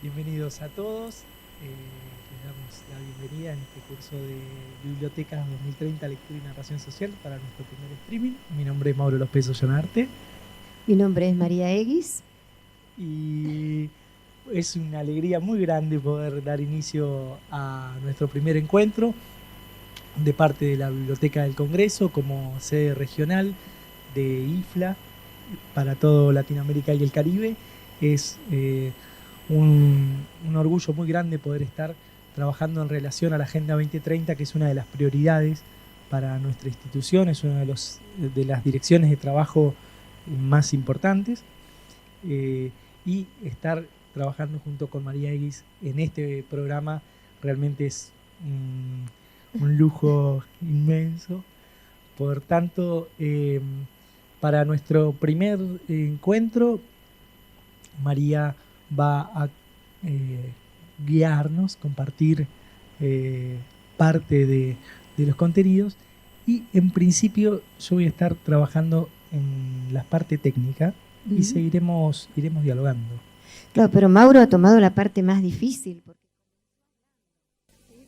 Bienvenidos a todos. Les damos la bienvenida en este curso de Bibliotecas 2030, Lectura y Narración Social para nuestro primer streaming. Mi nombre es Mauro López Ollonarte. Mi nombre es María Eguis. Y es una alegría muy grande poder dar inicio a nuestro primer encuentro de parte de la Biblioteca del Congreso como sede regional de IFLA para todo Latinoamérica y el Caribe. Es un orgullo muy grande poder estar trabajando en relación a la Agenda 2030, que es una de las prioridades para nuestra institución, es una de las direcciones de trabajo más importantes, y estar trabajando junto con María Eguis en este programa realmente es un lujo inmenso. Por tanto, para nuestro primer encuentro, María va a guiarnos, compartir parte de los contenidos, y en principio yo voy a estar trabajando en la parte técnica y iremos dialogando. Claro, pero Mauro ha tomado la parte más difícil.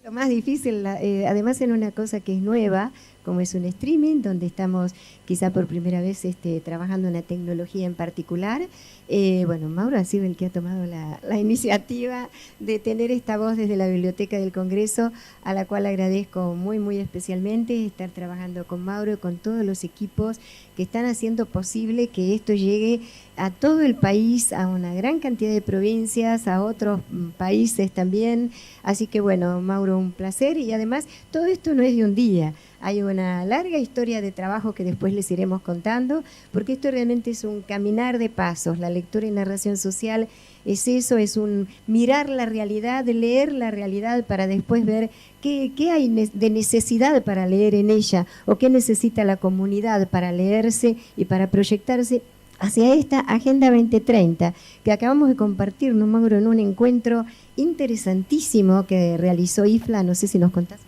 Lo más difícil, además en una cosa que es nueva, como es un streaming, donde estamos quizá por primera vez trabajando en una tecnología en particular. Bueno, Mauro ha sido el que ha tomado la iniciativa de tener esta voz desde la Biblioteca del Congreso, a la cual agradezco muy, muy especialmente estar trabajando con Mauro y con todos los equipos que están haciendo posible que esto llegue a todo el país, a una gran cantidad de provincias, a otros países también. Así que bueno, Mauro, un placer, y además todo esto no es de un día. Hay una larga historia de trabajo que después les iremos contando, porque esto realmente es un caminar de pasos. La lectura y narración social es eso, es un mirar la realidad, leer la realidad para después ver qué hay de necesidad para leer en ella, o qué necesita la comunidad para leerse y para proyectarse hacia esta Agenda 2030, que acabamos de compartir, ¿no, Mauro?, en un encuentro interesantísimo que realizó IFLA. No sé si nos contás.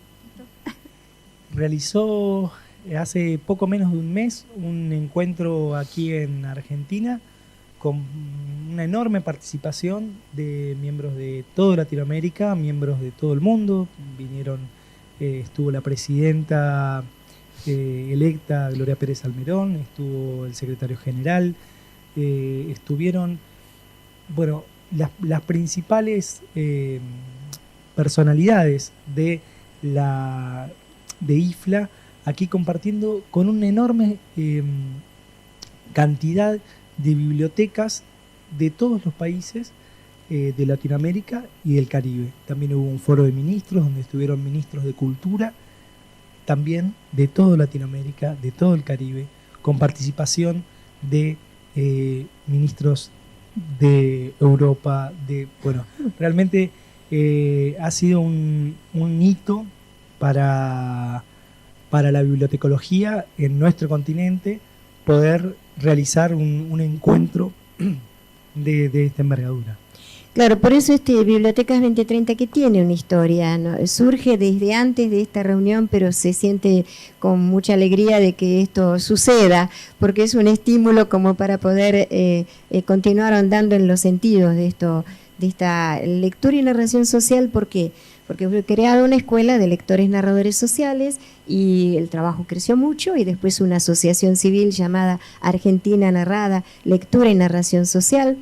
Realizó hace poco menos de un mes un encuentro aquí en Argentina con una enorme participación de miembros de toda Latinoamérica, miembros de todo el mundo. Vinieron, estuvo la presidenta electa Gloria Pérez Almerón, estuvo el secretario general, estuvieron, bueno, las principales personalidades de IFLA aquí compartiendo con una enorme cantidad de bibliotecas de todos los países de Latinoamérica y del Caribe. También hubo un foro de ministros donde estuvieron ministros de cultura, también de toda Latinoamérica, de todo el Caribe, con participación de ministros de Europa. Bueno, realmente ha sido un hito para la bibliotecología en nuestro continente poder realizar un encuentro de esta envergadura. Claro, por eso Bibliotecas 2030, que tiene una historia, ¿no? Surge desde antes de esta reunión, pero se siente con mucha alegría de que esto suceda, porque es un estímulo como para poder continuar andando en los sentidos de esta lectura y narración social. ¿Por qué? Porque fue creada una escuela de lectores narradores sociales y el trabajo creció mucho, y después una asociación civil llamada Argentina Narrada, Lectura y Narración Social.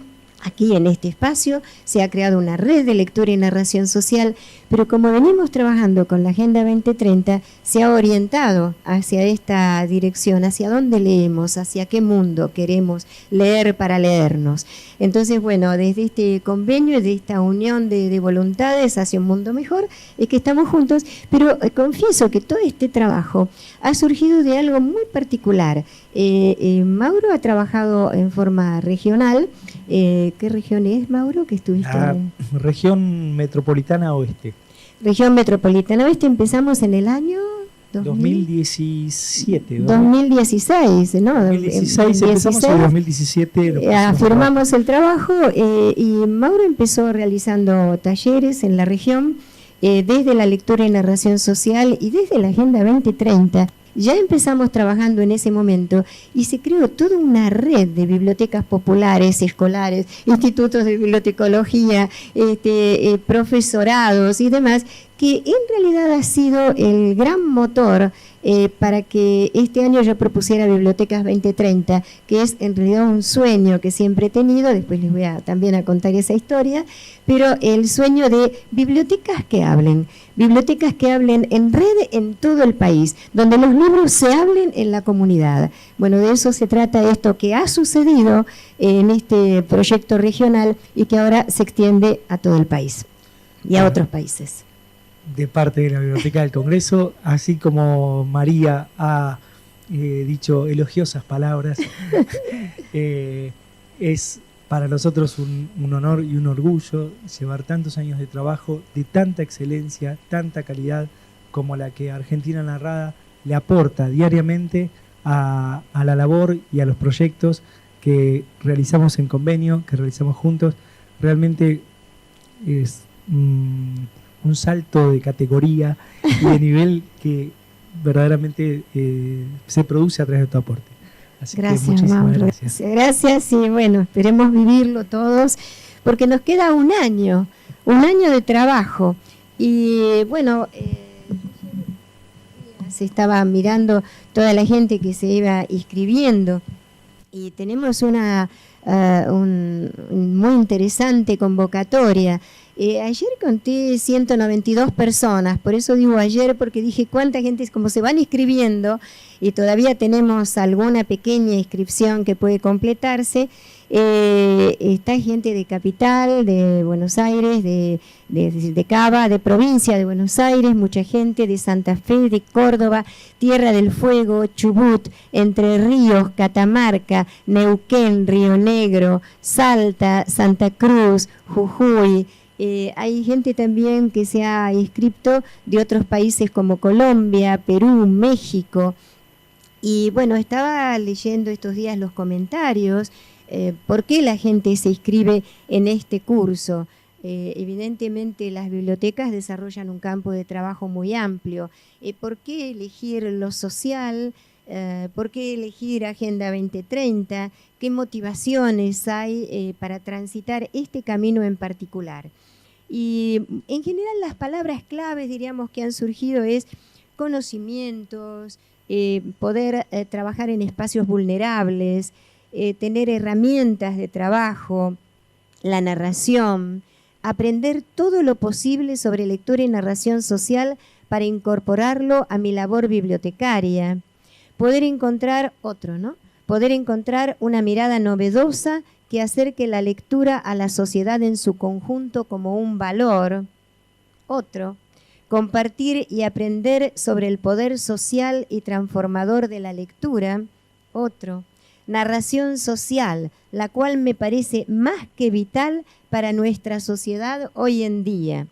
Aquí en este espacio se ha creado una red de lectura y narración social, pero como venimos trabajando con la Agenda 2030, se ha orientado hacia esta dirección, hacia dónde leemos, hacia qué mundo queremos leer para leernos. Entonces, bueno, desde este convenio, de esta unión de voluntades hacia un mundo mejor, es que estamos juntos, pero confieso que todo este trabajo ha surgido de algo muy particular. Mauro ha trabajado en forma regional. ¿Qué región es, Mauro, que estuviste? Región Metropolitana Oeste. Región Metropolitana Oeste. Empezamos en el año 2017. 2016, ¿no? 2016, empezamos en 2017. Afirmamos el trabajo, y Mauro empezó realizando talleres en la región desde la lectura y narración social y desde la Agenda 2030. Ya empezamos trabajando en ese momento y se creó toda una red de bibliotecas populares, escolares, institutos de bibliotecología, profesorados y demás, que en realidad ha sido el gran motor para que este año yo propusiera Bibliotecas 2030, que es en realidad un sueño que siempre he tenido, después les voy también a contar esa historia, pero el sueño de bibliotecas que hablen en red en todo el país, donde los libros se hablen en la comunidad. Bueno, de eso se trata esto que ha sucedido en este proyecto regional y que ahora se extiende a todo el país y a otros países. De parte de la Biblioteca del Congreso, así como María ha dicho elogiosas palabras, es para nosotros un honor y un orgullo llevar tantos años de trabajo de tanta excelencia, tanta calidad como la que Argentina Narrada le aporta diariamente a la labor y a los proyectos que realizamos en convenio, que realizamos juntos. Realmente es un salto de categoría y de nivel que verdaderamente se produce a través de tu aporte. Así gracias, que muchísimas Mauro. gracias. Gracias y bueno, esperemos vivirlo todos porque nos queda un año de trabajo y bueno, se estaba mirando toda la gente que se iba inscribiendo y tenemos una muy interesante convocatoria. Ayer conté 192 personas, por eso digo ayer, porque dije cuánta gente, como se van inscribiendo y todavía tenemos alguna pequeña inscripción que puede completarse, está gente de Capital, de Buenos Aires, de Cava, de provincia de Buenos Aires, mucha gente de Santa Fe, de Córdoba, Tierra del Fuego, Chubut, Entre Ríos, Catamarca, Neuquén, Río Negro, Salta, Santa Cruz, Jujuy. Hay gente también que se ha inscrito de otros países como Colombia, Perú, México. Y bueno, estaba leyendo estos días los comentarios, por qué la gente se inscribe en este curso. Evidentemente las bibliotecas desarrollan un campo de trabajo muy amplio. ¿Por qué elegir lo social? ¿Por qué elegir Agenda 2030? ¿Qué motivaciones hay para transitar este camino en particular? Y en general las palabras claves, diríamos, que han surgido es conocimientos, poder trabajar en espacios vulnerables, tener herramientas de trabajo, la narración, aprender todo lo posible sobre lectura y narración social para incorporarlo a mi labor bibliotecaria, poder encontrar poder encontrar una mirada novedosa que acerque la lectura a la sociedad en su conjunto como un valor. Compartir y aprender sobre el poder social y transformador de la lectura. Narración social, la cual me parece más que vital para nuestra sociedad hoy en día.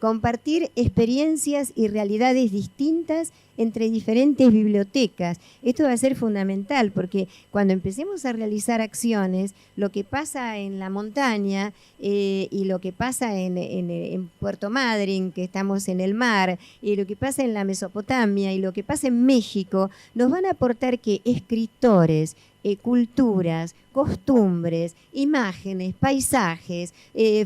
Compartir experiencias y realidades distintas entre diferentes bibliotecas. Esto va a ser fundamental porque cuando empecemos a realizar acciones, lo que pasa en la montaña y lo que pasa en Puerto Madryn, que estamos en el mar, y lo que pasa en la Mesopotamia y lo que pasa en México, nos van a aportar que escritores, culturas, costumbres, imágenes, paisajes,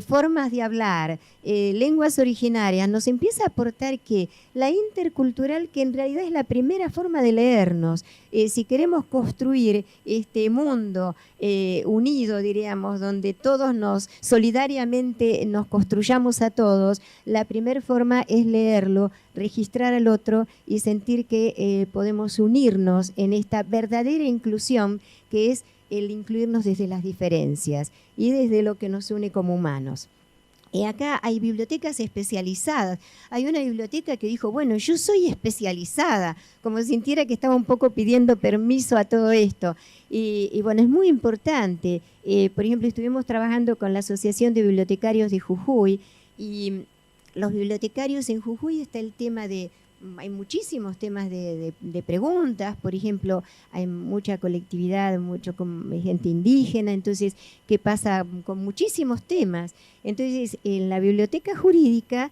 formas de hablar, lenguas originarias, nos empieza a aportar que la intercultural, que en realidad es la primera forma de leernos, si queremos construir este mundo unido, diríamos, donde todos solidariamente nos construyamos a todos, la primera forma es leerlo, registrar al otro y sentir que podemos unirnos en esta verdadera inclusión que es el incluirnos desde las diferencias y desde lo que nos une como humanos. Y acá hay bibliotecas especializadas. Hay una biblioteca que dijo, bueno, yo soy especializada, como sintiera que estaba un poco pidiendo permiso a todo esto. Y bueno, es muy importante. Por ejemplo, estuvimos trabajando con la Asociación de Bibliotecarios de Jujuy y los bibliotecarios en Jujuy está el tema de... Hay muchísimos temas de preguntas, por ejemplo, hay mucha colectividad, gente indígena, entonces, ¿qué pasa con muchísimos temas? Entonces, en la biblioteca jurídica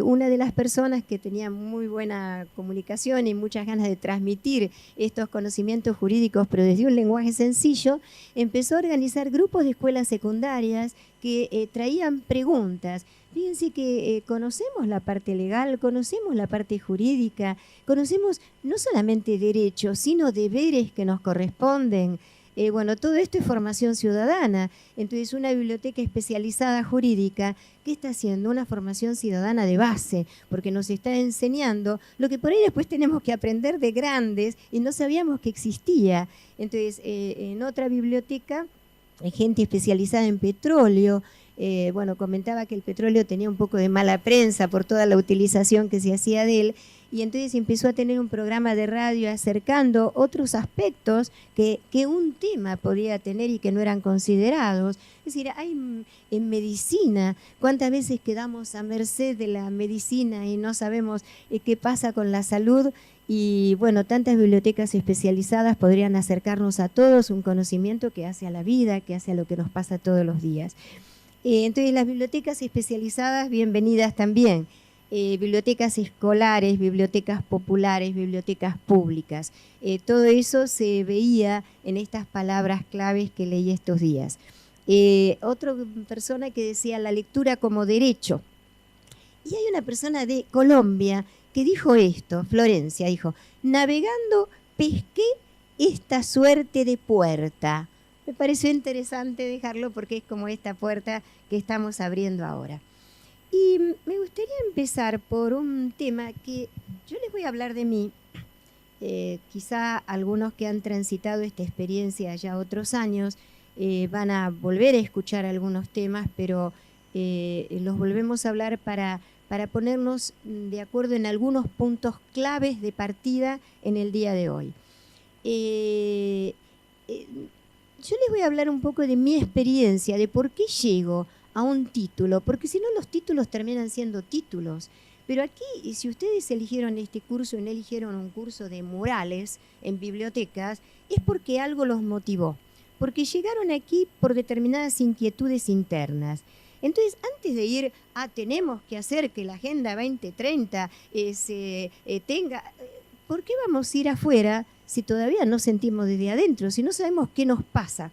una de las personas que tenía muy buena comunicación y muchas ganas de transmitir estos conocimientos jurídicos, pero desde un lenguaje sencillo, empezó a organizar grupos de escuelas secundarias que traían preguntas. Fíjense que conocemos la parte legal, conocemos la parte jurídica, conocemos no solamente derechos, sino deberes que nos corresponden. Bueno, todo esto es formación ciudadana. Entonces, una biblioteca especializada jurídica, ¿qué está haciendo? Una formación ciudadana de base, porque nos está enseñando lo que por ahí después tenemos que aprender de grandes y no sabíamos que existía. Entonces, en otra biblioteca, hay gente especializada en petróleo. Bueno, comentaba que el petróleo tenía un poco de mala prensa por toda la utilización que se hacía de él, y entonces empezó a tener un programa de radio acercando otros aspectos que un tema podía tener y que no eran considerados. Es decir, hay en medicina, ¿cuántas veces quedamos a merced de la medicina y no sabemos qué pasa con la salud? Y bueno, tantas bibliotecas especializadas podrían acercarnos a todos un conocimiento que hace a la vida, que hace a lo que nos pasa todos los días. Entonces, las bibliotecas especializadas, bienvenidas también. Bibliotecas escolares, bibliotecas populares, bibliotecas públicas. Todo eso se veía en estas palabras claves que leí estos días. Otra persona que decía la lectura como derecho. Y hay una persona de Colombia que dijo esto, Florencia, dijo, navegando pesqué esta suerte de puerta. Me pareció interesante dejarlo porque es como esta puerta que estamos abriendo ahora. Y me gustaría empezar por un tema que yo les voy a hablar de mí. Quizá algunos que han transitado esta experiencia ya otros años van a volver a escuchar algunos temas, pero los volvemos a hablar para ponernos de acuerdo en algunos puntos claves de partida en el día de hoy. Yo les voy a hablar un poco de mi experiencia, de por qué llego a un título, porque si no los títulos terminan siendo títulos. Pero aquí, si ustedes eligieron este curso y no eligieron un curso de murales en bibliotecas, es porque algo los motivó, porque llegaron aquí por determinadas inquietudes internas. Entonces, antes de ir a tenemos que hacer que la Agenda 2030 tenga... ¿Por qué vamos a ir afuera si todavía no sentimos desde adentro, si no sabemos qué nos pasa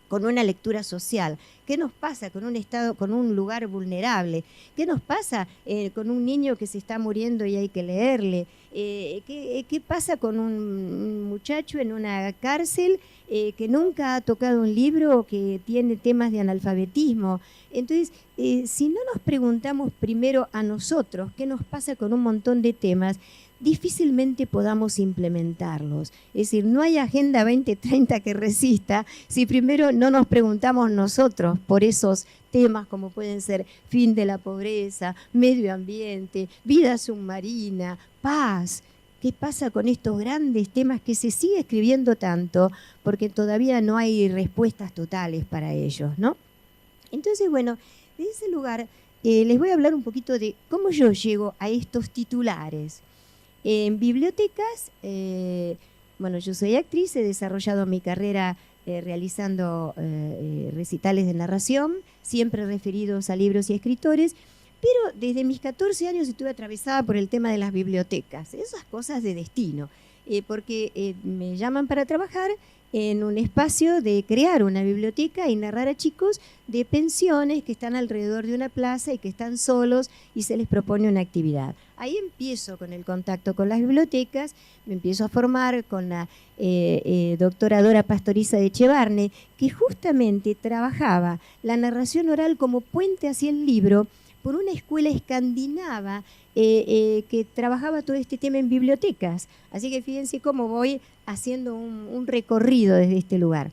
con una lectura social? ¿Qué nos pasa con un estado, con un lugar vulnerable? ¿Qué nos pasa con un niño que se está muriendo y hay que leerle? ¿Qué pasa con un muchacho en una cárcel que nunca ha tocado un libro o que tiene temas de analfabetismo? Entonces, si no nos preguntamos primero a nosotros qué nos pasa con un montón de temas, difícilmente podamos implementarlos. Es decir, no hay Agenda 2030 que resista si primero no nos preguntamos nosotros por esos temas como pueden ser fin de la pobreza, medio ambiente, vida submarina, paz. ¿Qué pasa con estos grandes temas que se sigue escribiendo tanto? Porque todavía no hay respuestas totales para ellos, ¿no? Entonces, bueno, desde ese lugar les voy a hablar un poquito de cómo yo llego a estos titulares. En bibliotecas, bueno, yo soy actriz, he desarrollado mi carrera realizando recitales de narración, siempre referidos a libros y escritores, pero desde mis 14 años estuve atravesada por el tema de las bibliotecas, esas cosas de destino, porque me llaman para trabajar en un espacio de crear una biblioteca y narrar a chicos de pensiones que están alrededor de una plaza y que están solos y se les propone una actividad. Ahí empiezo con el contacto con las bibliotecas, me empiezo a formar con la doctora Dora Pastoriza de Echevarne, que justamente trabajaba la narración oral como puente hacia el libro por una escuela escandinava que trabajaba todo este tema en bibliotecas. Así que fíjense cómo voy haciendo un recorrido desde este lugar.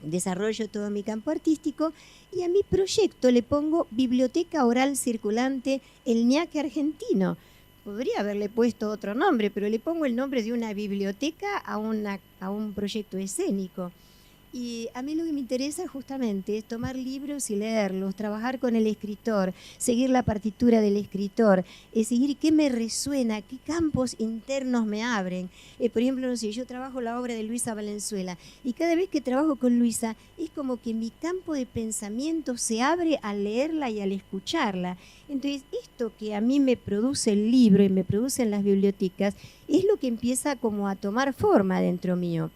Desarrollo todo mi campo artístico y a mi proyecto le pongo Biblioteca Oral Circulante El Ñaque Argentino. Podría haberle puesto otro nombre, pero le pongo el nombre de una biblioteca a un proyecto escénico. Y a mí lo que me interesa justamente es tomar libros y leerlos, trabajar con el escritor, seguir la partitura del escritor, seguir qué me resuena, qué campos internos me abren. Por ejemplo, no sé, yo trabajo la obra de Luisa Valenzuela y cada vez que trabajo con Luisa es como que mi campo de pensamiento se abre al leerla y al escucharla. Entonces, esto que a mí me produce el libro y me producen las bibliotecas es lo que empieza como a tomar forma dentro mío.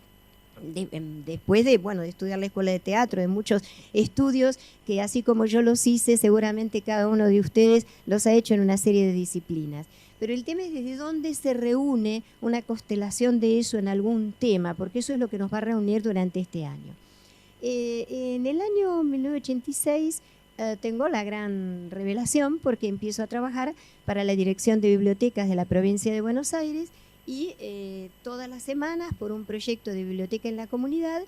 Después de estudiar la escuela de teatro, de muchos estudios que así como yo los hice, seguramente cada uno de ustedes los ha hecho en una serie de disciplinas. Pero el tema es desde dónde se reúne una constelación de eso en algún tema, porque eso es lo que nos va a reunir durante este año. En el año 1986 tengo la gran revelación porque empiezo a trabajar para la Dirección de Bibliotecas de la provincia de Buenos Aires y todas las semanas por un proyecto de biblioteca en la comunidad,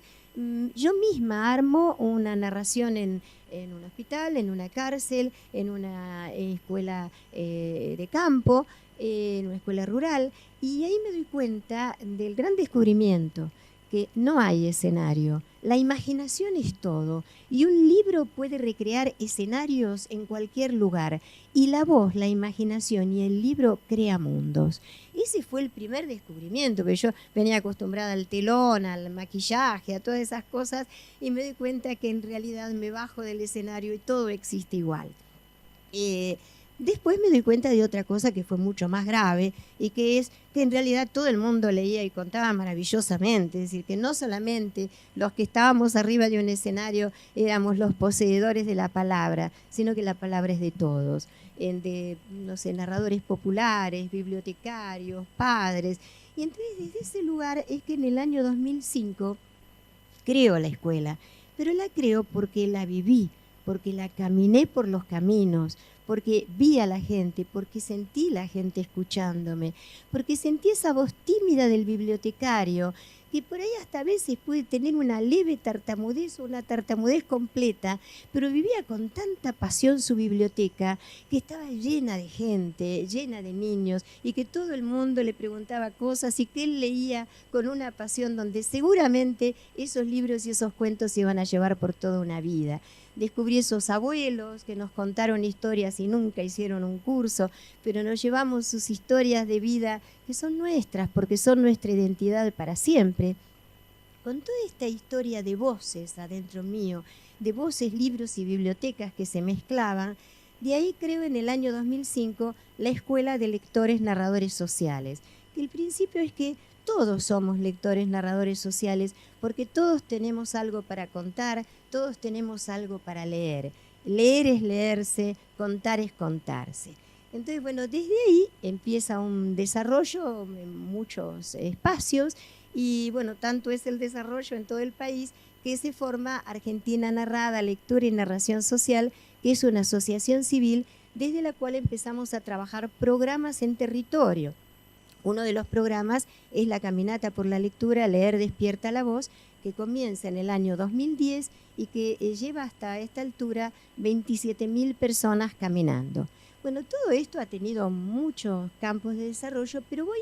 yo misma armo una narración en un hospital, en una cárcel, en una escuela de campo, en una escuela rural, y ahí me doy cuenta del gran descubrimiento, que no hay escenario. La imaginación es todo y un libro puede recrear escenarios en cualquier lugar y la voz, la imaginación y el libro crea mundos. Ese fue el primer descubrimiento, porque yo venía acostumbrada al telón, al maquillaje, a todas esas cosas y me doy cuenta que en realidad me bajo del escenario y todo existe igual. Después me doy cuenta de otra cosa que fue mucho más grave y que es que en realidad todo el mundo leía y contaba maravillosamente, es decir, que no solamente los que estábamos arriba de un escenario éramos los poseedores de la palabra, sino que la palabra es de todos, de, no sé, narradores populares, bibliotecarios, padres. Y entonces desde ese lugar es que en el año 2005 creo la escuela, pero la creo porque la viví, porque la caminé por los caminos, porque vi a la gente, porque sentí la gente escuchándome, porque sentí esa voz tímida del bibliotecario, que por ahí hasta a veces puede tener una leve tartamudez o una tartamudez completa, pero vivía con tanta pasión su biblioteca que estaba llena de gente, llena de niños, y que todo el mundo le preguntaba cosas y que él leía con una pasión donde seguramente esos libros y esos cuentos se iban a llevar por toda una vida. Descubrí esos abuelos que nos contaron historias y nunca hicieron un curso, pero nos llevamos sus historias de vida que son nuestras, porque son nuestra identidad para siempre. Con toda esta historia de voces adentro mío, de voces, libros y bibliotecas que se mezclaban, de ahí creo en el año 2005 la Escuela de Lectores Narradores Sociales. El principio es que todos somos lectores narradores sociales porque todos tenemos algo para contar, todos tenemos algo para leer. Leer es leerse, contar es contarse. Entonces, desde ahí empieza un desarrollo en muchos espacios y tanto es el desarrollo en todo el país que se forma Argentina Narrada, Lectura y Narración Social, que es una asociación civil desde la cual empezamos a trabajar programas en territorio. Uno de los programas es la Caminata por la Lectura, Leer despierta la voz, que comienza en el año 2010 y que lleva hasta esta altura 27.000 personas caminando. Todo esto ha tenido muchos campos de desarrollo, pero voy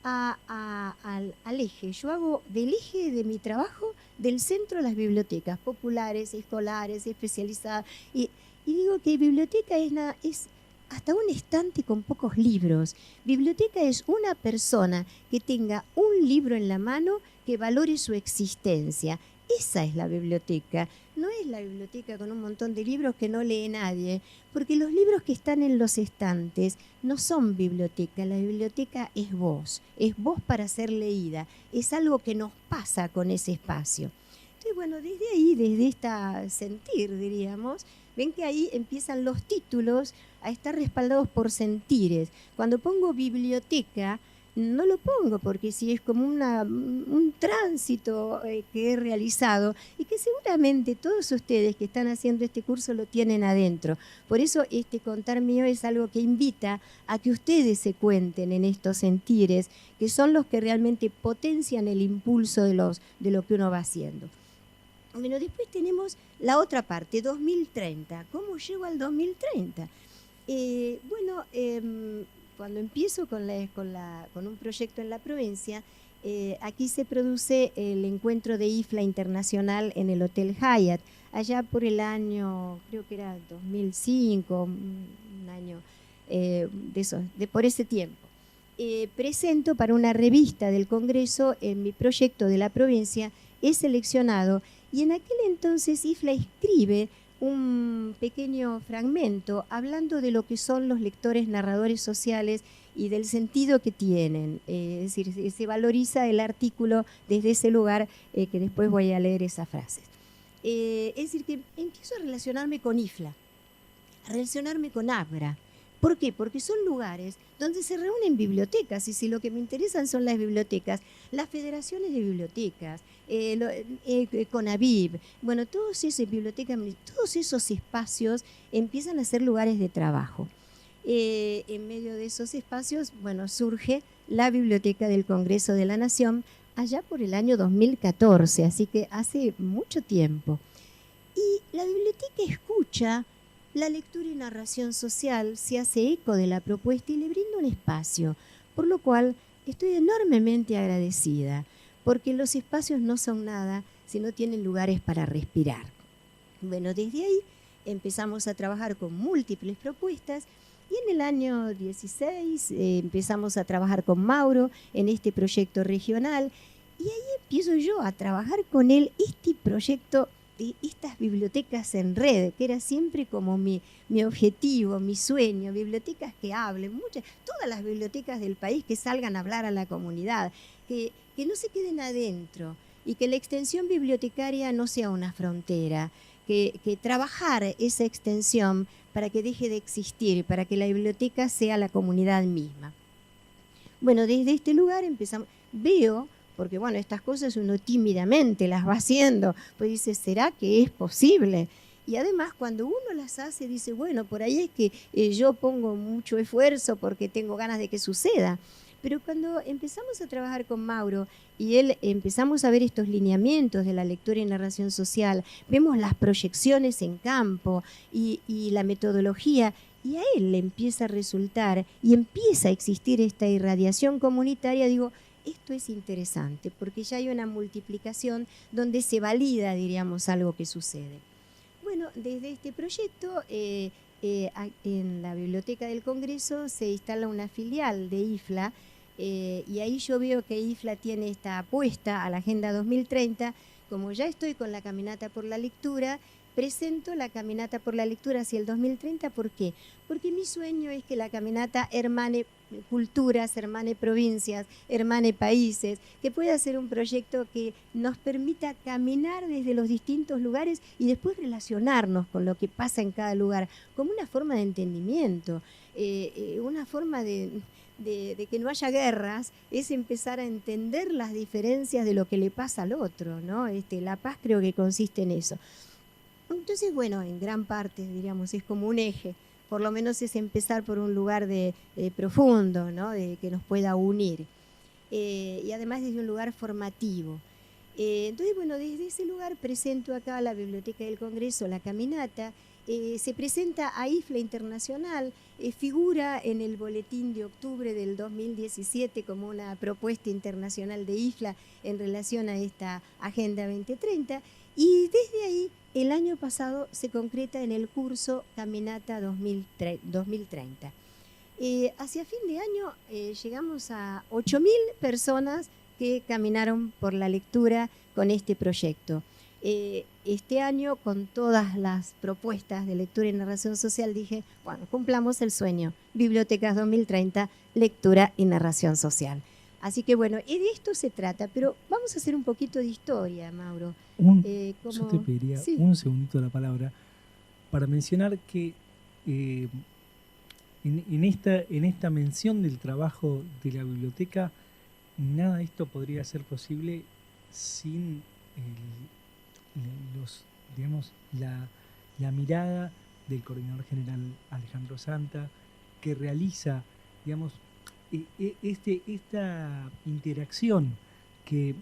al eje. Yo hago del eje de mi trabajo del centro de las bibliotecas populares, escolares, especializadas. Y digo que biblioteca es hasta un estante con pocos libros. Biblioteca es una persona que tenga un libro en la mano que valore su existencia. Esa es la biblioteca. No es la biblioteca con un montón de libros que no lee nadie, porque los libros que están en los estantes no son biblioteca. La biblioteca es voz para ser leída, es algo que nos pasa con ese espacio. Entonces, desde ahí, desde esta sentir, diríamos, ven que ahí empiezan los títulos a estar respaldados por sentires. Cuando pongo biblioteca, no lo pongo porque sí es como un tránsito que he realizado y que seguramente todos ustedes que están haciendo este curso lo tienen adentro. Por eso este contar mío es algo que invita a que ustedes se cuenten en estos sentires, que son los que realmente potencian el impulso de lo que uno va haciendo. Después tenemos la otra parte, 2030. ¿Cómo llego al 2030? Cuando empiezo con un proyecto en la provincia, aquí se produce el encuentro de IFLA Internacional en el Hotel Hyatt, allá por el año, creo que era 2005, un año por ese tiempo. Presento para una revista del Congreso en mi proyecto de la provincia, es seleccionado y en aquel entonces IFLA escribe un pequeño fragmento hablando de lo que son los lectores narradores sociales y del sentido que tienen. Es decir, se valoriza el artículo desde ese lugar, que después voy a leer esas frases. Es decir, que empiezo a relacionarme con IFLA, a relacionarme con ABRA. ¿Por qué? Porque son lugares donde se reúnen bibliotecas, y si lo que me interesan son las bibliotecas, las federaciones de bibliotecas, CONAVIB, bueno, todas esas bibliotecas, todos esos espacios empiezan a ser lugares de trabajo. En medio de esos espacios, bueno, surge la Biblioteca del Congreso de la Nación, allá por el año 2014, así que hace mucho tiempo. Y la biblioteca escucha la lectura y narración social, se hace eco de la propuesta y le brinda un espacio, por lo cual estoy enormemente agradecida, porque los espacios no son nada si no tienen lugares para respirar. Bueno, desde ahí empezamos a trabajar con múltiples propuestas y en el año 16 empezamos a trabajar con Mauro en este proyecto regional y ahí empiezo yo a trabajar con él este proyecto de estas bibliotecas en red, que era siempre como mi objetivo, mi sueño, bibliotecas que hablen, todas las bibliotecas del país que salgan a hablar a la comunidad, que no se queden adentro y que la extensión bibliotecaria no sea una frontera, que trabajar esa extensión para que deje de existir, para que la biblioteca sea la comunidad misma. Bueno, desde este lugar empezamos, veo, porque bueno, estas cosas uno tímidamente las va haciendo, pues dice, ¿será que es posible? Y además cuando uno las hace dice, bueno, por ahí es que yo pongo mucho esfuerzo porque tengo ganas de que suceda. Pero cuando empezamos a trabajar con Mauro y él empezamos a ver estos lineamientos de la lectura y narración social, vemos las proyecciones en campo y la metodología, y a él le empieza a resultar y empieza a existir esta irradiación comunitaria, digo, esto es interesante porque ya hay una multiplicación donde se valida, diríamos, algo que sucede. Bueno, desde este proyecto, en la Biblioteca del Congreso se instala una filial de IFLA y ahí yo veo que IFLA tiene esta apuesta a la Agenda 2030. Como ya estoy con la Caminata por la Lectura, presento la Caminata por la Lectura hacia el 2030. ¿Por qué? Porque mi sueño es que la caminata hermane culturas, hermane provincias, hermane países, que pueda ser un proyecto que nos permita caminar desde los distintos lugares y después relacionarnos con lo que pasa en cada lugar, como una forma de entendimiento, una forma de que no haya guerras, es empezar a entender las diferencias de lo que le pasa al otro, ¿no? La paz creo que consiste en eso. Entonces, bueno, en gran parte, diríamos, es como un eje, por lo menos es empezar por un lugar profundo, ¿no? De que nos pueda unir, y además desde un lugar formativo. Entonces, bueno, desde ese lugar presento acá a la Biblioteca del Congreso la caminata, se presenta a IFLA Internacional, figura en el boletín de octubre del 2017 como una propuesta internacional de IFLA en relación a esta Agenda 2030, y desde ahí el año pasado se concreta en el curso Caminata 2030. Hacia fin de año llegamos a 8.000 personas que caminaron por la lectura con este proyecto. Este año, con todas las propuestas de lectura y narración social, dije, bueno, cumplamos el sueño. Bibliotecas 2030, lectura y narración social. Así que bueno, y de esto se trata, pero vamos a hacer un poquito de historia, Mauro. Yo te pediría un segundito la palabra para mencionar que en esta mención del trabajo de la biblioteca, nada de esto podría ser posible sin la mirada del coordinador general Alejandro Santa, que realiza, digamos, esta interacción que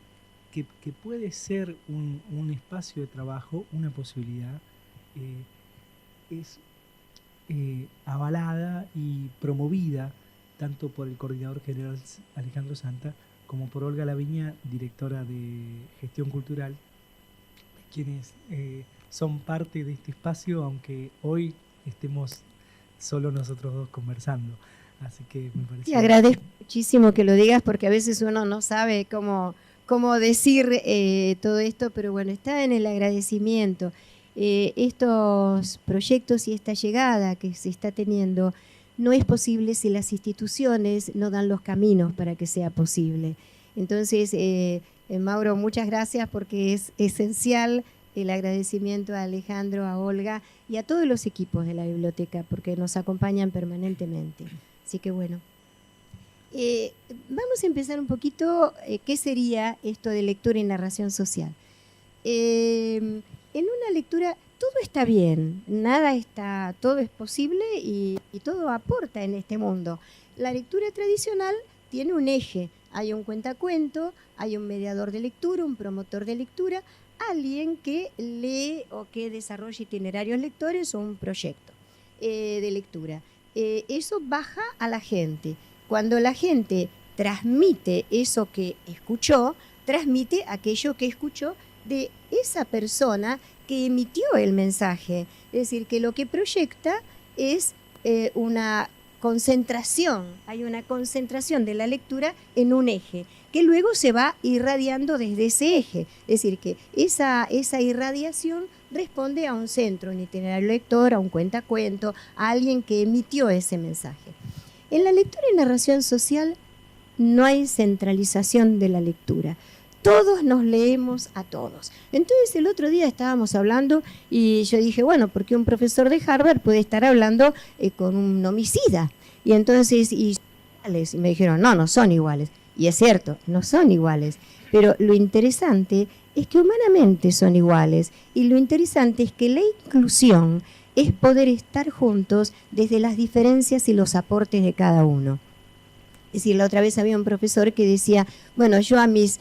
puede ser un espacio de trabajo, una posibilidad, es avalada y promovida tanto por el coordinador general Alejandro Santa como por Olga Laviña, directora de Gestión Cultural, quienes son parte de este espacio, aunque hoy estemos solo nosotros dos conversando. Así que me parece... Te agradezco muchísimo que lo digas, porque a veces uno no sabe cómo decir todo esto, pero bueno, está en el agradecimiento. Estos proyectos y esta llegada que se está teniendo no es posible si las instituciones no dan los caminos para que sea posible. Entonces, Mauro, muchas gracias, porque es esencial el agradecimiento a Alejandro, a Olga y a todos los equipos de la biblioteca, porque nos acompañan permanentemente. Así que bueno, vamos a empezar un poquito qué sería esto de lectura y narración social. En una lectura todo está bien, todo es posible y todo aporta en este mundo. La lectura tradicional tiene un eje, hay un cuentacuento, hay un mediador de lectura, un promotor de lectura, alguien que lee o que desarrolla itinerarios lectores o un proyecto de lectura. Eso baja a la gente. Cuando la gente transmite eso que escuchó, transmite aquello que escuchó de esa persona que emitió el mensaje. Es decir, que lo que proyecta es una concentración, hay una concentración de la lectura en un eje, que luego se va irradiando desde ese eje. Es decir, que esa irradiación responde a un centro, un itinerario lector, a un cuentacuento, a alguien que emitió ese mensaje. En la lectura y narración social no hay centralización de la lectura. Todos nos leemos a todos. Entonces el otro día estábamos hablando y yo dije, bueno, ¿por qué un profesor de Harvard puede estar hablando con un homicida? Y entonces, y me dijeron, no son iguales. Y es cierto, no son iguales. Pero lo interesante es que humanamente son iguales. Y lo interesante es que la inclusión es poder estar juntos desde las diferencias y los aportes de cada uno. Es decir, la otra vez había un profesor que decía, bueno, yo a mis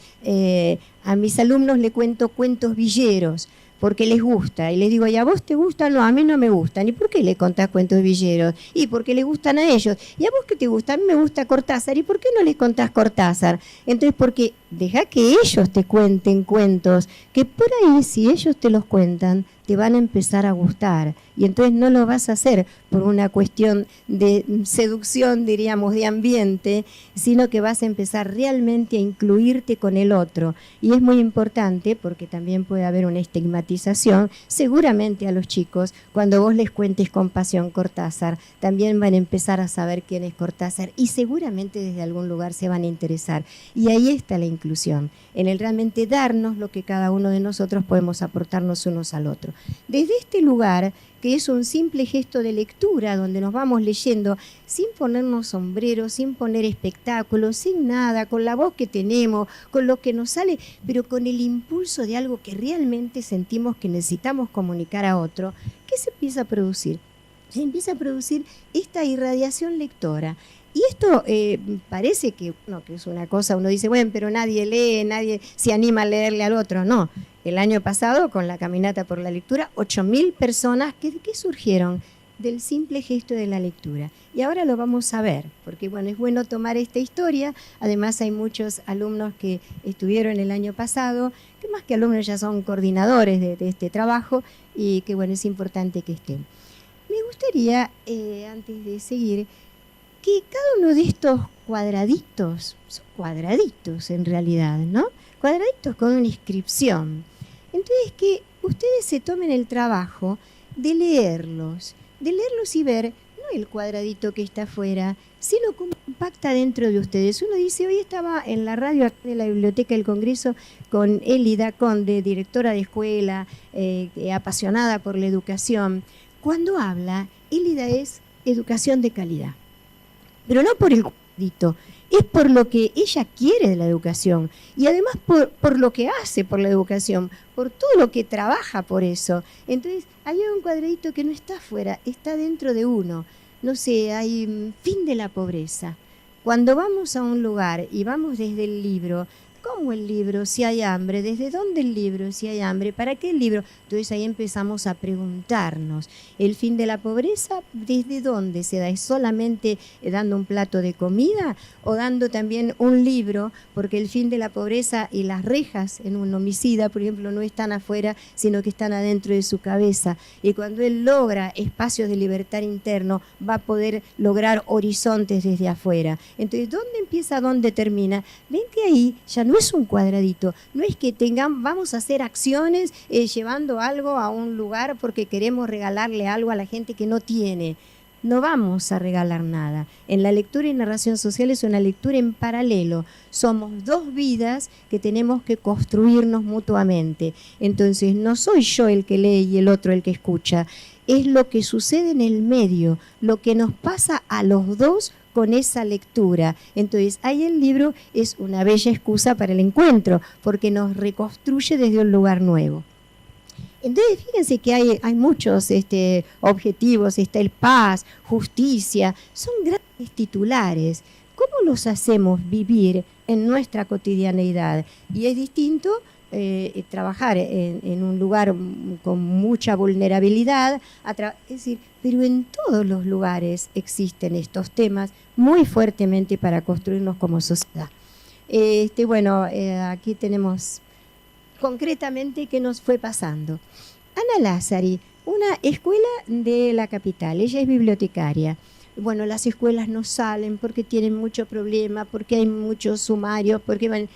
alumnos le cuento cuentos villeros porque les gusta. Y les digo, ¿y a vos te gustan? No, a mí no me gustan. ¿Y por qué le contás cuentos villeros? Y porque les gustan a ellos. ¿Y a vos qué te gusta? A mí me gusta Cortázar. ¿Y por qué no les contás Cortázar? Entonces, porque deja que ellos te cuenten cuentos, que por ahí, si ellos te los cuentan, te van a empezar a gustar. Y entonces no lo vas a hacer por una cuestión de seducción, diríamos, de ambiente, sino que vas a empezar realmente a incluirte con el otro. Y es muy importante, porque también puede haber una estigmatización, seguramente a los chicos, cuando vos les cuentes con pasión Cortázar, también van a empezar a saber quién es Cortázar y seguramente desde algún lugar se van a interesar. Y ahí está la inclusión, en el realmente darnos lo que cada uno de nosotros podemos aportarnos unos al otro. Desde este lugar, que es un simple gesto de lectura, donde nos vamos leyendo sin ponernos sombreros, sin poner espectáculos, sin nada, con la voz que tenemos, con lo que nos sale, pero con el impulso de algo que realmente sentimos que necesitamos comunicar a otro, ¿qué se empieza a producir? Se empieza a producir esta irradiación lectora. Y esto parece que es una cosa, uno dice, bueno, pero nadie lee, nadie se anima a leerle al otro. No, el año pasado, con la caminata por la lectura, 8.000 personas, ¿de qué surgieron? Del simple gesto de la lectura. Y ahora lo vamos a ver, porque bueno, es bueno tomar esta historia. Además hay muchos alumnos que estuvieron el año pasado, que más que alumnos ya son coordinadores de este trabajo, y que bueno, es importante que estén. Me gustaría, antes de seguir, que cada uno de estos cuadraditos, son cuadraditos en realidad, ¿no? Cuadraditos con una inscripción. Entonces que ustedes se tomen el trabajo de leerlos y ver, no el cuadradito que está afuera, sino cómo impacta dentro de ustedes. Uno dice, hoy estaba en la radio de la Biblioteca del Congreso con Elida Conde, directora de escuela, apasionada por la educación. Cuando habla, Elida es educación de calidad. Pero no por el cuadrito, es por lo que ella quiere de la educación y además por lo que hace por la educación, por todo lo que trabaja por eso. Entonces, hay un cuadradito que no está afuera, está dentro de uno. No sé, hay fin de la pobreza. Cuando vamos a un lugar y vamos desde el libro, ¿cómo el libro si hay hambre? ¿Desde dónde el libro si hay hambre? ¿Para qué el libro? Entonces ahí empezamos a preguntarnos, ¿el fin de la pobreza desde dónde se da? ¿Es solamente dando un plato de comida o dando también un libro? Porque el fin de la pobreza y las rejas en un homicida, por ejemplo, no están afuera, sino que están adentro de su cabeza. Y cuando él logra espacios de libertad interno, va a poder lograr horizontes desde afuera. Entonces, ¿dónde empieza, dónde termina? Ven que ahí ya no es un cuadradito, no es que vamos a hacer acciones llevando algo a un lugar porque queremos regalarle algo a la gente que no tiene. No vamos a regalar nada. En la lectura y narración social es una lectura en paralelo. Somos dos vidas que tenemos que construirnos mutuamente. Entonces, no soy yo el que lee y el otro el que escucha. Es lo que sucede en el medio, lo que nos pasa a los dos con esa lectura. Entonces, ahí el libro es una bella excusa para el encuentro, porque nos reconstruye desde un lugar nuevo. Entonces, fíjense que hay muchos objetivos, está el paz, justicia, son grandes titulares. ¿Cómo los hacemos vivir en nuestra cotidianeidad? Y es distinto trabajar en un lugar con mucha vulnerabilidad, es decir, pero en todos los lugares existen estos temas muy fuertemente para construirnos como sociedad. Aquí tenemos concretamente qué nos fue pasando. Ana Lázari, una escuela de la capital, ella es bibliotecaria. Bueno, las escuelas no salen porque tienen mucho problema, porque hay muchos sumarios, Bueno,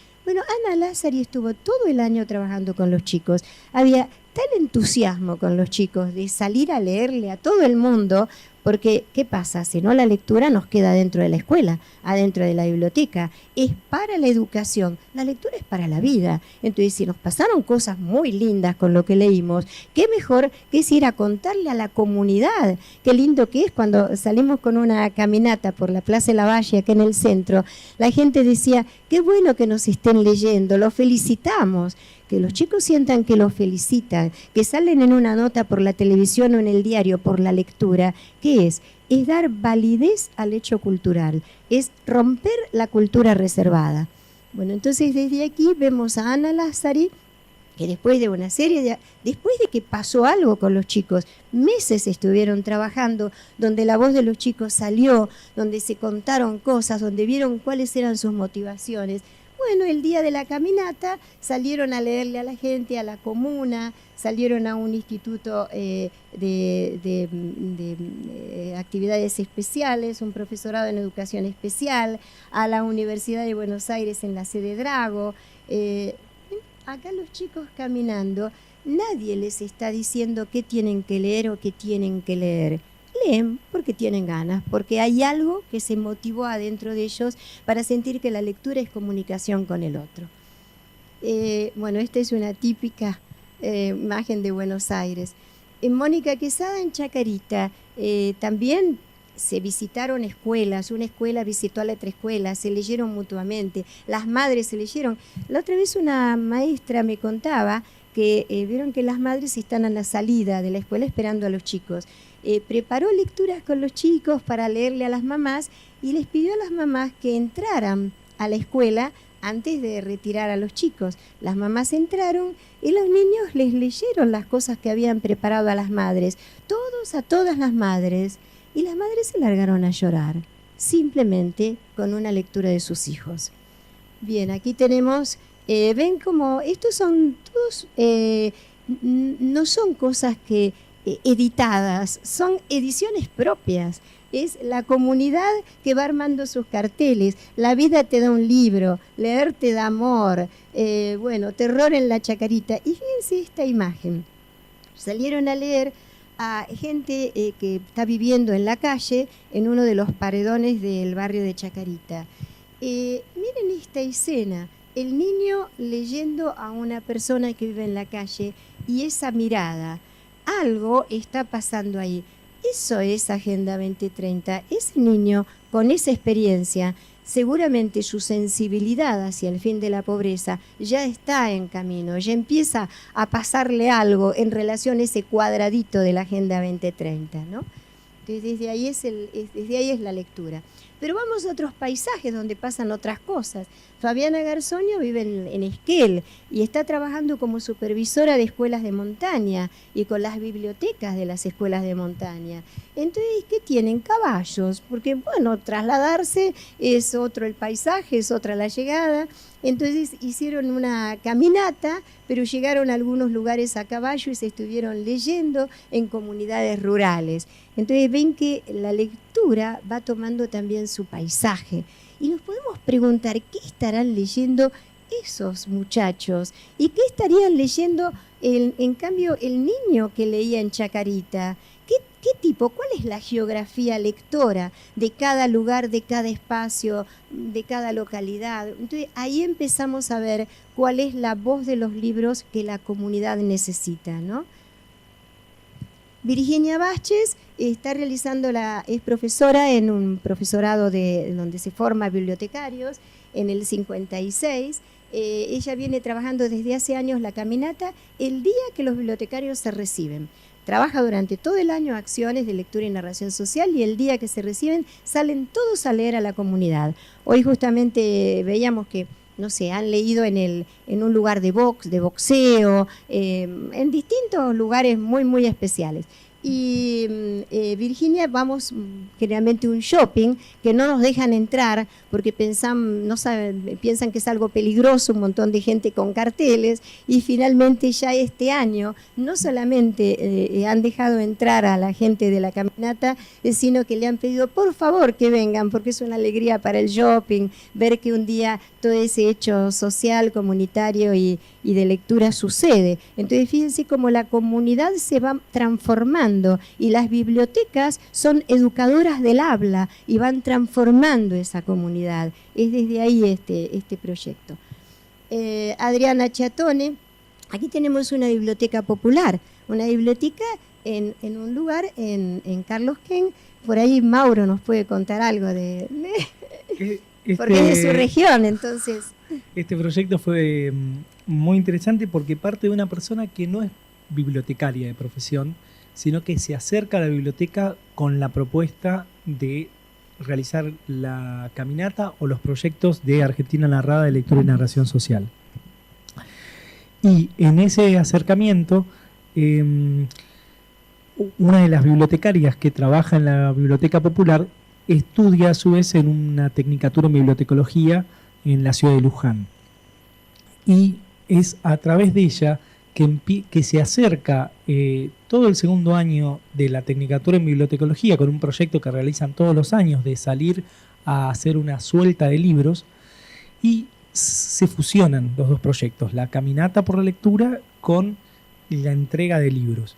Ana Lázari estuvo todo el año trabajando con los chicos. Había tal entusiasmo con los chicos de salir a leerle a todo el mundo, porque ¿qué pasa? Si no, la lectura nos queda dentro de la escuela, adentro de la biblioteca. Es para la educación, la lectura es para la vida. Entonces, si nos pasaron cosas muy lindas con lo que leímos, qué mejor que es ir a contarle a la comunidad. Qué lindo que es cuando salimos con una caminata por la Plaza de la Valle, acá en el centro. La gente decía, qué bueno que nos estén leyendo, los felicitamos. Que los chicos sientan que los felicitan, que salen en una nota por la televisión o en el diario por la lectura. ¿Qué es? Es dar validez al hecho cultural, es romper la cultura reservada. Bueno, entonces desde aquí vemos a Ana Lázari, que después de una serie después de que pasó algo con los chicos, meses estuvieron trabajando, donde la voz de los chicos salió, donde se contaron cosas, donde vieron cuáles eran sus motivaciones. Bueno, el día de la caminata salieron a leerle a la gente, a la comuna, salieron a un instituto de actividades especiales, un profesorado en educación especial, a la Universidad de Buenos Aires en la sede Drago. Acá los chicos caminando, nadie les está diciendo qué tienen que leer o qué tienen que leer. Leen porque tienen ganas, porque hay algo que se motivó adentro de ellos para sentir que la lectura es comunicación con el otro. Esta es una típica imagen de Buenos Aires. En Mónica Quesada, en Chacarita, también se visitaron escuelas, una escuela visitó a la otra escuela, se leyeron mutuamente, las madres se leyeron. La otra vez una maestra me contaba que vieron que las madres están a la salida de la escuela esperando a los chicos. Preparó lecturas con los chicos para leerle a las mamás y les pidió a las mamás que entraran a la escuela antes de retirar a los chicos. Las mamás entraron y los niños les leyeron las cosas que habían preparado a las madres, a todas las madres, y las madres se largaron a llorar, simplemente con una lectura de sus hijos. Bien, aquí tenemos, ven como estos son todos, no son cosas que editadas, son ediciones propias. Es la comunidad que va armando sus carteles. La vida te da un libro, leer te da amor, terror en la Chacarita. Y fíjense esta imagen. Salieron a leer a gente que está viviendo en la calle, en uno de los paredones del barrio de Chacarita. Miren esta escena. El niño leyendo a una persona que vive en la calle y esa mirada. Algo está pasando ahí. Eso es Agenda 2030. Ese niño con esa experiencia, seguramente su sensibilidad hacia el fin de la pobreza ya está en camino, ya empieza a pasarle algo en relación a ese cuadradito de la Agenda 2030, ¿no? Entonces desde ahí es la lectura. Pero vamos a otros paisajes donde pasan otras cosas. Fabiana Garzoño vive en Esquel y está trabajando como supervisora de escuelas de montaña y con las bibliotecas de las escuelas de montaña. Entonces, ¿qué tienen? Caballos, porque bueno, trasladarse es otro el paisaje, es otra la llegada. Entonces hicieron una caminata, pero llegaron a algunos lugares a caballo y se estuvieron leyendo en comunidades rurales. Entonces ven que la lectura va tomando también su paisaje. Y nos podemos preguntar qué estarán leyendo esos muchachos y qué estarían leyendo en cambio el niño que leía en Chacarita. ¿Qué tipo? ¿Cuál es la geografía lectora de cada lugar, de cada espacio, de cada localidad? Entonces ahí empezamos a ver cuál es la voz de los libros que la comunidad necesita, ¿no? Virginia Vázquez está realizando es profesora en un profesorado donde se forma bibliotecarios en el 56. Ella viene trabajando desde hace años la caminata el día que los bibliotecarios se reciben. Trabaja durante todo el año acciones de lectura y narración social y el día que se reciben salen todos a leer a la comunidad. Hoy justamente veíamos que, no sé, han leído en un lugar de boxeo, en distintos lugares muy, muy especiales. Y Virginia, vamos generalmente a un shopping que no nos dejan entrar porque piensan que es algo peligroso, un montón de gente con carteles, y finalmente ya este año no solamente han dejado entrar a la gente de la caminata, sino que le han pedido por favor que vengan, porque es una alegría para el shopping ver que un día todo ese hecho social, comunitario y de lectura sucede. Entonces fíjense cómo la comunidad se va transformando y las bibliotecas son educadoras del habla y van transformando esa comunidad. Es desde ahí este proyecto. Adriana Chiatone, aquí tenemos una biblioteca popular, una biblioteca en un lugar en Carlos Ken. Por ahí Mauro nos puede contar algo porque es de su región, entonces. Este proyecto fue muy interesante porque parte de una persona que no es bibliotecaria de profesión, sino que se acerca a la biblioteca con la propuesta de realizar la caminata o los proyectos de Argentina Narrada de Lectura y Narración Social. Y en ese acercamiento, una de las bibliotecarias que trabaja en la Biblioteca Popular estudia a su vez en una tecnicatura en bibliotecología en la ciudad de Luján. Y es a través de ella que se acerca todo el segundo año de la tecnicatura en bibliotecología con un proyecto que realizan todos los años de salir a hacer una suelta de libros, y se fusionan los dos proyectos, la caminata por la lectura con la entrega de libros.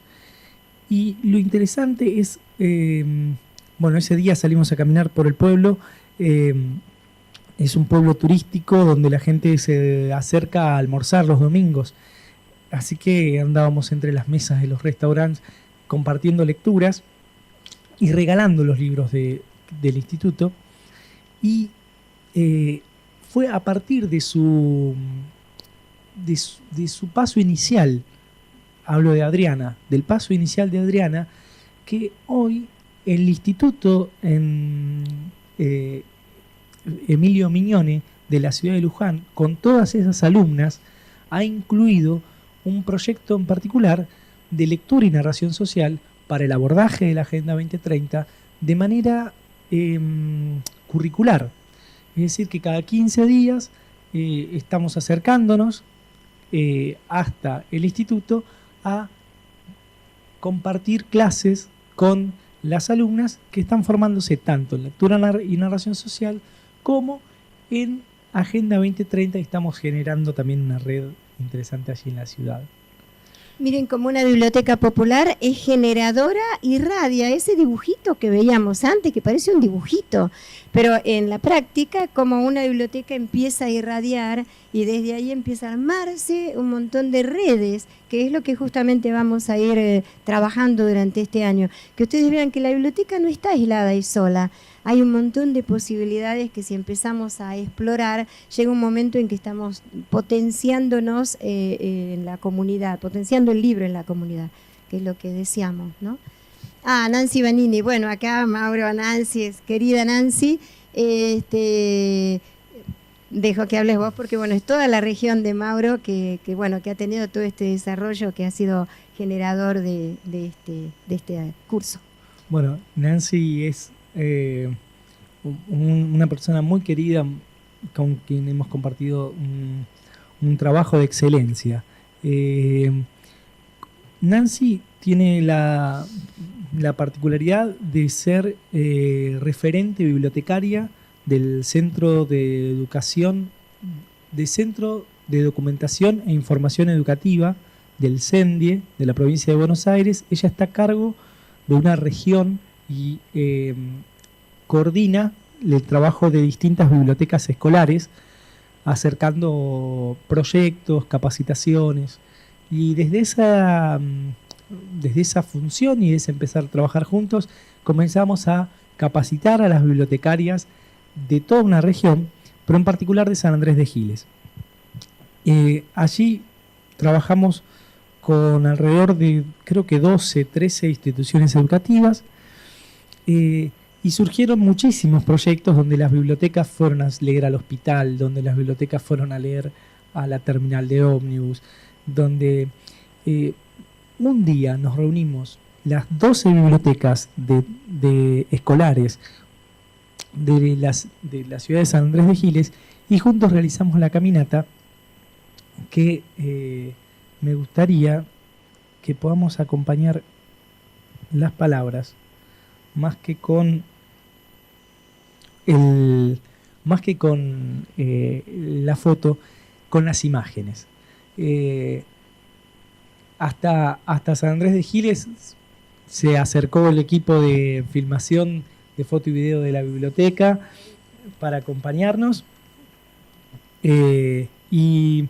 Y lo interesante es, ese día salimos a caminar por el pueblo. Es un pueblo turístico donde la gente se acerca a almorzar los domingos. Así que andábamos entre las mesas de los restaurantes compartiendo lecturas y regalando los libros del instituto. Y fue a partir de su paso inicial, hablo de Adriana, del paso inicial de Adriana, que hoy el instituto en Emilio Mignone de la ciudad de Luján, con todas esas alumnas, ha incluido un proyecto en particular de lectura y narración social para el abordaje de la Agenda 2030 de manera curricular. Es decir, que cada 15 días estamos acercándonos hasta el instituto a compartir clases con las alumnas que están formándose tanto en lectura y narración social como en Agenda 2030, y estamos generando también una red interesante allí en la ciudad. Miren, como una biblioteca popular es generadora y radia ese dibujito que veíamos antes, que parece un dibujito, pero en la práctica, como una biblioteca empieza a irradiar y desde ahí empieza a armarse un montón de redes, que es lo que justamente vamos a ir trabajando durante este año. Que ustedes vean que la biblioteca no está aislada y sola. Hay un montón de posibilidades que si empezamos a explorar, llega un momento en que estamos potenciándonos en la comunidad, potenciando el libro en la comunidad, que es lo que deseamos, ¿no? Ah, Nancy Vanini. Bueno, acá Mauro, Nancy, querida Nancy. Este, dejo que hables vos porque, bueno, es toda la región de Mauro bueno, que ha tenido todo este desarrollo que ha sido generador de este curso. Bueno, Nancy es una persona muy querida con quien hemos compartido un trabajo de excelencia. Eh, Nancy tiene la particularidad de ser referente bibliotecaria del Centro de Educación, del Centro de Documentación e Información Educativa del CENDIE de la provincia de Buenos Aires. Ella está a cargo de una región y coordina el trabajo de distintas bibliotecas escolares, acercando proyectos, capacitaciones. Y desde esa función y desde empezar a trabajar juntos, comenzamos a capacitar a las bibliotecarias de toda una región, pero en particular de San Andrés de Giles. Allí trabajamos con alrededor de, creo que 12, 13 instituciones educativas, y surgieron muchísimos proyectos donde las bibliotecas fueron a leer al hospital, donde las bibliotecas fueron a leer a la terminal de ómnibus, donde un día nos reunimos las 12 bibliotecas de escolares de la ciudad de San Andrés de Giles y juntos realizamos la caminata que me gustaría que podamos acompañar las palabras más que con la foto, con las imágenes. Hasta San Andrés de Giles se acercó el equipo de filmación de foto y video de la biblioteca para acompañarnos, y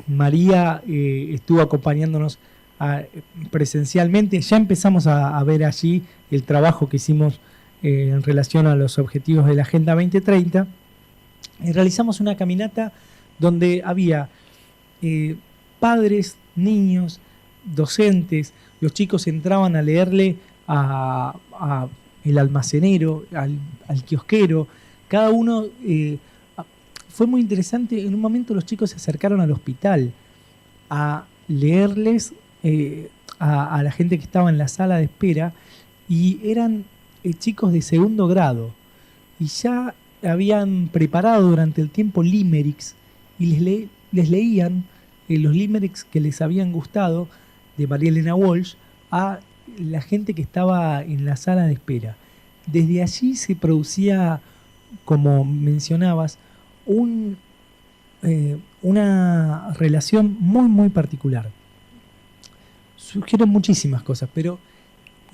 María estuvo acompañándonos presencialmente. Ya empezamos a ver allí el trabajo que hicimos en relación a los objetivos de la Agenda 2030. Y realizamos una caminata donde había padres, niños, docentes. Los chicos entraban a leerle a el almacenero, al kiosquero. Cada uno... fue muy interesante. En un momento los chicos se acercaron al hospital a leerles a la gente que estaba en la sala de espera, y eran chicos de segundo grado y ya habían preparado durante el tiempo limericks y les leían los limericks que les habían gustado de María Elena Walsh a la gente que estaba en la sala de espera. Desde allí se producía, como mencionabas, una relación muy muy particular. Surgieron muchísimas cosas, pero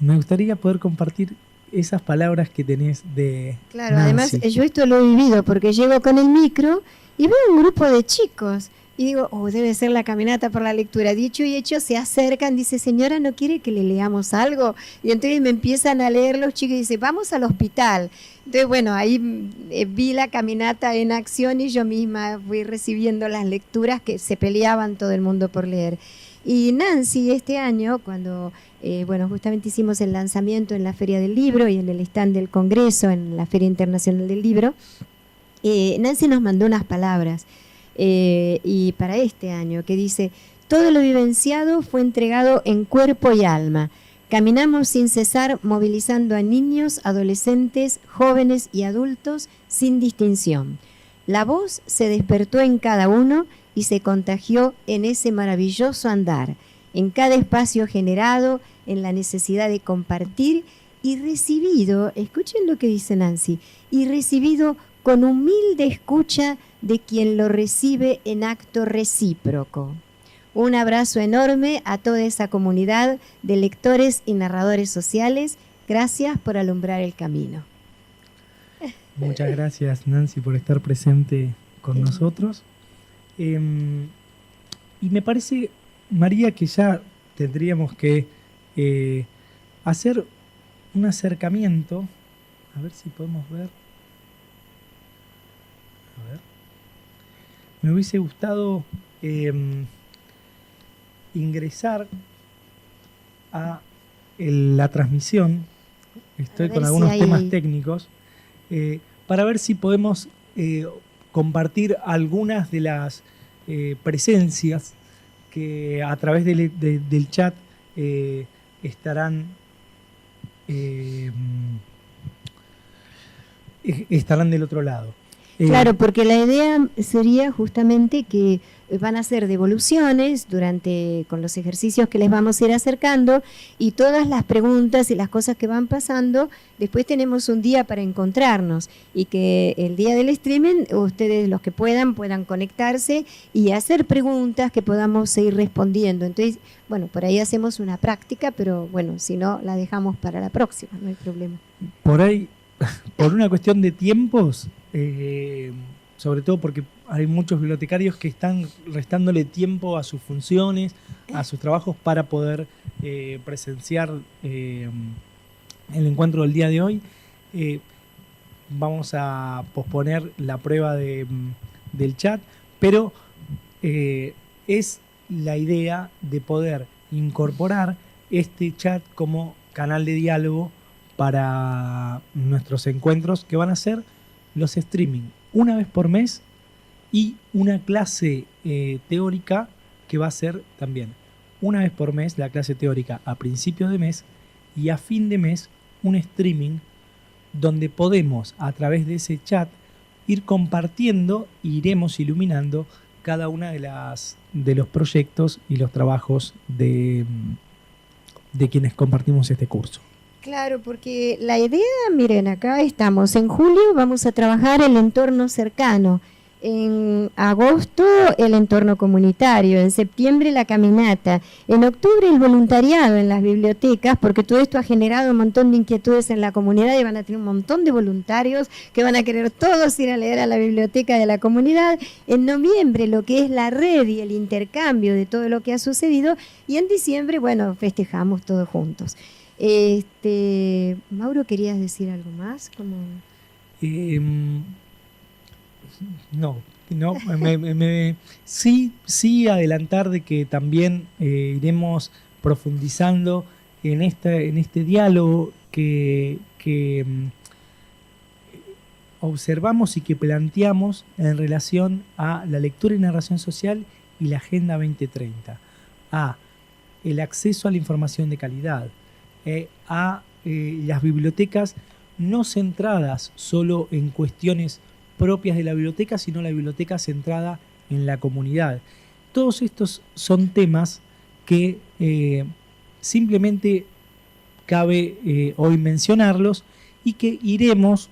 me gustaría poder compartir esas palabras que tenés de Claro, Nancy. además yo esto lo he vivido porque llego con el micro y veo un grupo de chicos y digo, debe ser la caminata por la lectura. Dicho y hecho, se acercan, dice, señora, ¿no quiere que le leamos algo? Y entonces me empiezan a leer los chicos y dicen, vamos al hospital. Entonces, bueno, ahí vi la caminata en acción y yo misma fui recibiendo las lecturas que se peleaban todo el mundo por leer. Y Nancy, este año, cuando justamente hicimos el lanzamiento en la Feria del Libro y en el stand del Congreso, en la Feria Internacional del Libro, Nancy nos mandó unas palabras y para este año que dice: todo lo vivenciado fue entregado en cuerpo y alma. Caminamos sin cesar, movilizando a niños, adolescentes, jóvenes y adultos sin distinción. La voz se despertó en cada uno y se contagió en ese maravilloso andar, en cada espacio generado, en la necesidad de compartir y recibido, escuchen lo que dice Nancy, y recibido con humilde escucha de quien lo recibe en acto recíproco. Un abrazo enorme a toda esa comunidad de lectores y narradores sociales. Gracias por alumbrar el camino. Muchas gracias, Nancy, por estar presente con nosotros. Y me parece, María, que ya tendríamos que hacer un acercamiento. A ver si podemos ver. A ver. Me hubiese gustado ingresar a la transmisión. Estoy con algunos temas técnicos. Para ver si podemos compartir algunas de las presencias que a través del chat estarán del otro lado. Claro, porque la idea sería justamente que van a ser devoluciones con los ejercicios que les vamos a ir acercando, y todas las preguntas y las cosas que van pasando, después tenemos un día para encontrarnos, y que el día del streaming ustedes, los que puedan conectarse y hacer preguntas que podamos seguir respondiendo. Entonces, bueno, por ahí hacemos una práctica, pero bueno, si no, la dejamos para la próxima, no hay problema. Por ahí, por una cuestión de tiempos, sobre todo porque hay muchos bibliotecarios que están restándole tiempo a sus funciones, a sus trabajos, para poder presenciar el encuentro del día de hoy. Vamos a posponer la prueba del chat, pero es la idea de poder incorporar este chat como canal de diálogo para nuestros encuentros, que van a ser los streaming una vez por mes, y una clase teórica que va a ser también una vez por mes, la clase teórica a principio de mes, y a fin de mes un streaming donde podemos, a través de ese chat, ir compartiendo e iremos iluminando cada una de los proyectos y los trabajos de quienes compartimos este curso. Claro, porque la idea, miren, acá estamos, en julio vamos a trabajar el entorno cercano, en agosto el entorno comunitario, en septiembre la caminata, en octubre el voluntariado en las bibliotecas, porque todo esto ha generado un montón de inquietudes en la comunidad y van a tener un montón de voluntarios que van a querer todos ir a leer a la biblioteca de la comunidad. En noviembre lo que es la red y el intercambio de todo lo que ha sucedido, y en diciembre, bueno, festejamos todos juntos. Mauro, ¿querías decir algo más? No, sí adelantar de que también iremos profundizando en este diálogo que observamos y que planteamos en relación a la lectura y narración social y la Agenda 2030, a el acceso a la información de calidad, a las bibliotecas no centradas solo en cuestiones propias de la biblioteca, sino la biblioteca centrada en la comunidad. Todos estos son temas que simplemente cabe hoy mencionarlos y que iremos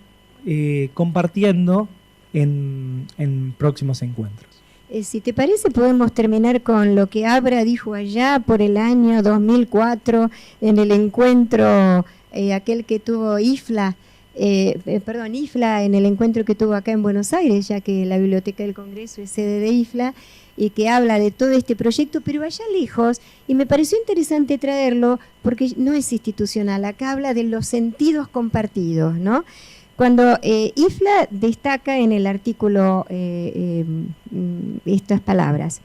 compartiendo en próximos encuentros. Si te parece, podemos terminar con lo que Abra dijo allá por el año 2004 en el encuentro, aquel que tuvo IFLA en el encuentro que tuvo acá en Buenos Aires, ya que la Biblioteca del Congreso es sede de IFLA, y que habla de todo este proyecto, pero allá lejos, y me pareció interesante traerlo porque no es institucional, acá habla de los sentidos compartidos, ¿no? Cuando IFLA destaca en el artículo estas palabras: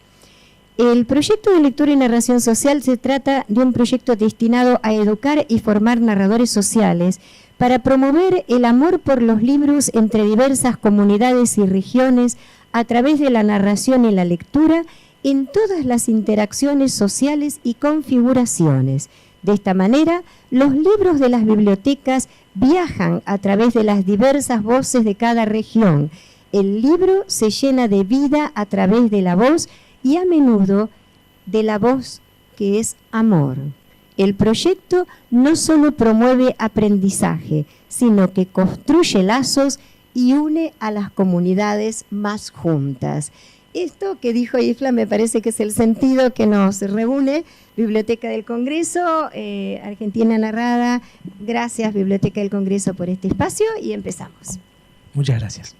el proyecto de lectura y narración social se trata de un proyecto destinado a educar y formar narradores sociales para promover el amor por los libros entre diversas comunidades y regiones a través de la narración y la lectura en todas las interacciones sociales y configuraciones. De esta manera, los libros de las bibliotecas viajan a través de las diversas voces de cada región. El libro se llena de vida a través de la voz y a menudo de la voz que es amor. El proyecto no solo promueve aprendizaje, sino que construye lazos y une a las comunidades más juntas. Esto que dijo IFLA me parece que es el sentido que nos reúne. Biblioteca del Congreso, Argentina Narrada. Gracias, Biblioteca del Congreso, por este espacio, y empezamos. Muchas gracias.